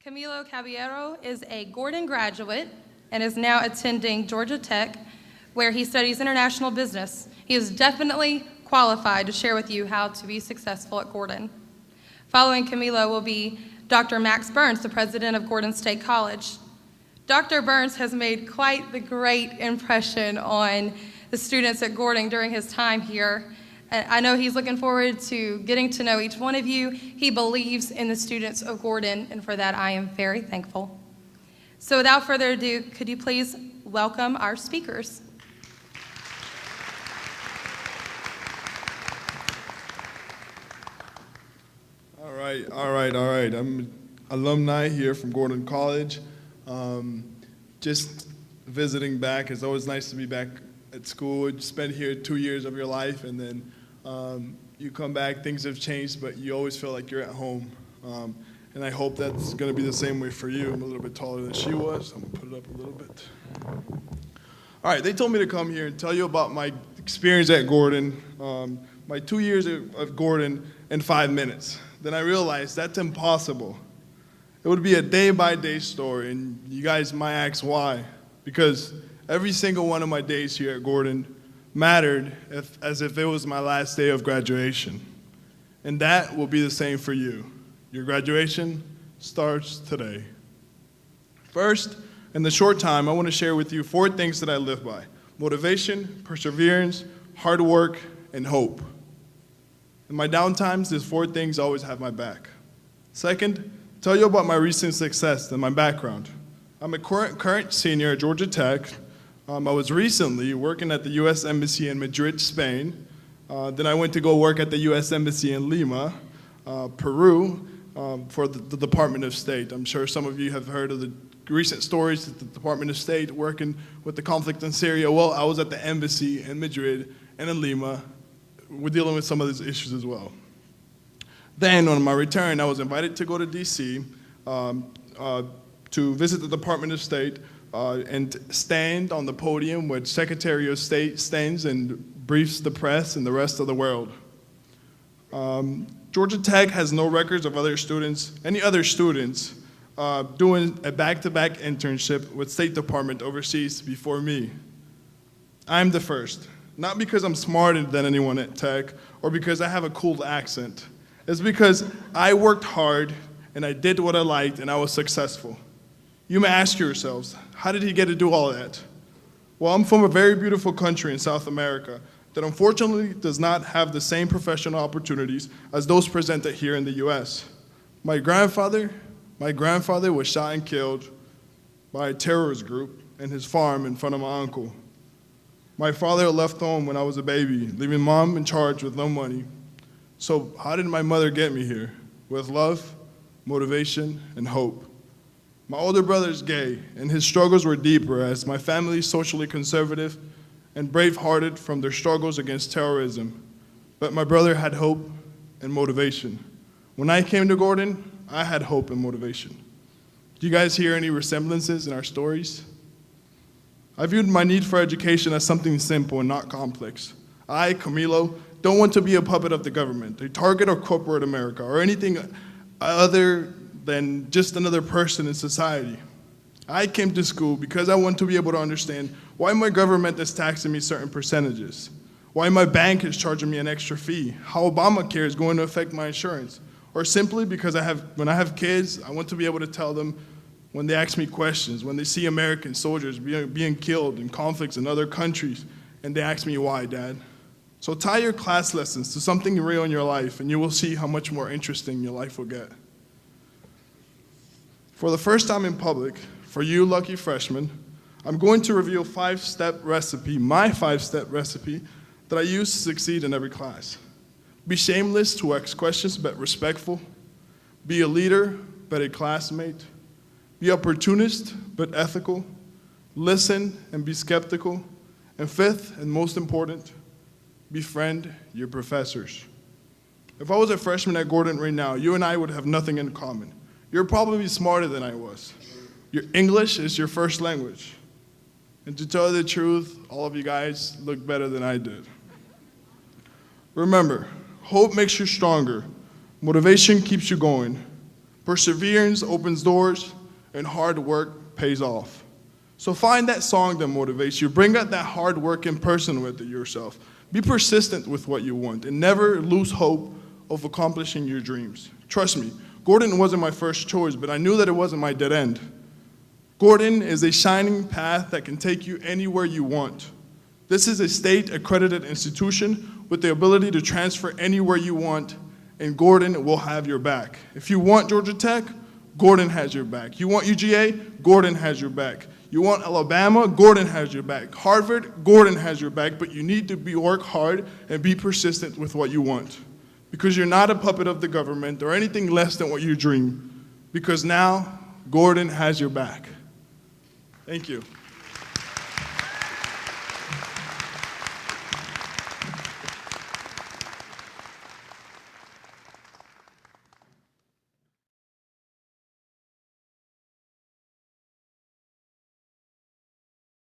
Camilo Caballero is a Gordon graduate and is now attending Georgia Tech, where he studies international business. He is definitely qualified to share with you how to be successful at Gordon. Following Camilo will be Dr. Max Burns, the president of Gordon State College. Dr. Burns has made quite the great impression on the students at Gordon during his time here. I know he's looking forward to getting to know each one of you. He believes in the students of Gordon, and for that I am very thankful. So without further ado, could you please welcome our speakers? All right. I'm an alumni here from Gordon College. Just visiting back. It's always nice to be back at school. You spend here 2 years of your life, and then you come back, things have changed, but you always feel like you're at home. And I hope that's going to be the same way for you. I'm a little bit taller than she was. I'm going to put it up a little bit. All right, they told me to come here and tell you about my experience at Gordon, my 2 years of Gordon in 5 minutes. Then I realized that's impossible. It would be a day-by-day story, and you guys might ask why. Because every single one of my days here at Gordon mattered as if it was my last day of graduation. And that will be the same for you. Your graduation starts today. First, in the short time, I want to share with you 4 things that I live by: motivation, perseverance, hard work, and hope. In my downtimes, these 4 things always have my back. Second, tell you about my recent success and my background. I'm a current senior at Georgia Tech. I was recently working at the U.S. Embassy in Madrid, Spain. Then I went to go work at the U.S. Embassy in Lima, Peru, for the Department of State. I'm sure some of you have heard of the recent stories at the Department of State working with the conflict in Syria. Well, I was at the embassy in Madrid and in Lima. We're dealing with some of these issues as well. Then on my return, I was invited to go to D.C. To visit the Department of State and stand on the podium where Secretary of State stands and briefs the press and the rest of the world. Georgia Tech has no records of any other students doing a back-to-back internship with State Department overseas before me. I'm the first, not because I'm smarter than anyone at Tech or because I have a cool accent. It's because I worked hard and I did what I liked and I was successful. You may ask yourselves, how did he get to do all that? Well, I'm from a very beautiful country in South America that unfortunately does not have the same professional opportunities as those presented here in the US. My grandfather was shot and killed by a terrorist group in his farm in front of my uncle. My father left home when I was a baby, leaving mom in charge with no money. So how did my mother get me here? With love, motivation, and hope. My older brother is gay, and his struggles were deeper as my family is socially conservative and brave-hearted from their struggles against terrorism. But my brother had hope and motivation. When I came to Gordon, I had hope and motivation. Do you guys hear any resemblances in our stories? I viewed my need for education as something simple and not complex. I, Camilo, don't want to be a puppet of the government, a target of corporate America, or anything other than just another person in society. I came to school because I want to be able to understand why my government is taxing me certain percentages, why my bank is charging me an extra fee, how Obamacare is going to affect my insurance, or simply because when I have kids, I want to be able to tell them when they ask me questions, when they see American soldiers being killed in conflicts in other countries, and they ask me why, Dad. So tie your class lessons to something real in your life, and you will see how much more interesting your life will get. For the first time in public, for you lucky freshmen, I'm going to reveal my 5-step recipe that I use to succeed in every class. Be shameless to ask questions, but respectful. Be a leader, but a classmate. Be opportunist, but ethical. Listen and be skeptical. And 5th, and most important, befriend your professors. If I was a freshman at Gordon right now, you and I would have nothing in common. You're probably smarter than I was. Your English is your first language. And to tell you the truth, all of you guys look better than I did. Remember, hope makes you stronger. Motivation keeps you going. Perseverance opens doors, and hard work pays off. So find that song that motivates you. Bring out that hard work in person with yourself. Be persistent with what you want, and never lose hope of accomplishing your dreams. Trust me, Gordon wasn't my first choice, but I knew that it wasn't my dead end. Gordon is a shining path that can take you anywhere you want. This is a state-accredited institution with the ability to transfer anywhere you want, and Gordon will have your back. If you want Georgia Tech, Gordon has your back. You want UGA, Gordon has your back. You want Alabama, Gordon has your back. Harvard, Gordon has your back, but you need to work hard and be persistent with what you want. Because you're not a puppet of the government or anything less than what you dream. Because now, Gordon has your back. Thank you.